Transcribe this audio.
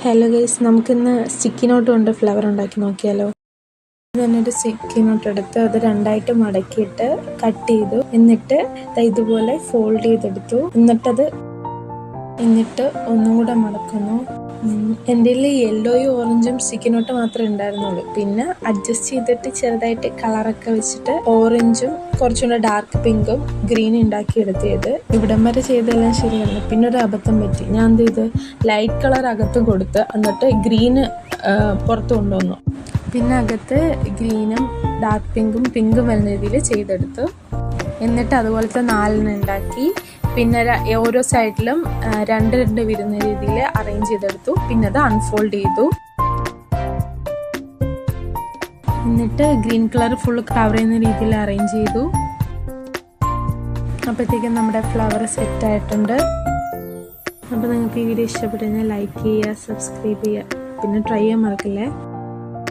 Hello guys, നമുക്കിന്ന് sticky note കൊണ്ട് flower ഉണ്ടാക്കി നോക്കിയാലോ. ഇത് തന്നെ ഒരു സ്റ്റിക്കി നോട്ട് എടുത്ത് അത് രണ്ടായിട്ട് മടക്കിയിട്ട് കട്ട് ചെയ്തു. എന്നിട്ട് ഇതുപോലെ ഫോൾഡ് ചെയ്തെടുത്തു. എന്നിട്ട് ഒന്നും കൂടെ മടക്കുന്നു. എൻ്റെ കയ്യിൽ യെല്ലോയും ഓറഞ്ചും സ്റ്റിക്കി നോട്ട് മാത്രമേ ഉണ്ടായിരുന്നുള്ളൂ. പിന്നെ അഡ്ജസ്റ്റ് ചെയ്തിട്ട് ചെറുതായിട്ട് കളറൊക്കെ വെച്ചിട്ട് ഓറഞ്ചും കുറച്ചുകൂടെ ഡാർക്ക് പിങ്കും ഗ്രീനും ഉണ്ടാക്കിയെടുത്തത്. ഇവിടം വരെ ചെയ്തെല്ലാം ശരിയാണ്. പിന്നെ ഒരു അബദ്ധം പറ്റി. ഞാൻ എന്ത് ചെയ്ത് ലൈറ്റ് കളർ അകത്ത് കൊടുത്ത് എന്നിട്ട് ഗ്രീന് പുറത്ത് കൊണ്ടുവന്നു. പിന്നെ അകത്ത് ഗ്രീനും ഡാർക്ക് പിങ്കും വരുന്ന രീതിയിൽ ചെയ്തെടുത്തു. എന്നിട്ട് അതുപോലത്തെ 4 ഉണ്ടാക്കി. പിന്നെ ഓരോ സൈഡിലും 2 വരുന്ന രീതിയിൽ അറേഞ്ച് ചെയ്തെടുത്തു. പിന്നെ അത് അൺഫോൾഡ് ചെയ്തു. എന്നിട്ട് ഗ്രീൻ കളർ ഫുള്ള് കവർ ചെയ്യുന്ന രീതിയിൽ അറേഞ്ച് ചെയ്തു. അപ്പോഴത്തേക്കും നമ്മുടെ ഫ്ലവർ സെറ്റ് ആയിട്ടുണ്ട്. അപ്പോൾ നിങ്ങൾക്ക് ഈ വീഡിയോ ഇഷ്ടപ്പെട്ടു കഴിഞ്ഞാൽ ലൈക്ക് ചെയ്യുക, സബ്സ്ക്രൈബ് ചെയ്യുക, പിന്നെ ട്രൈ ചെയ്യാൻ മറക്കില്ലേ.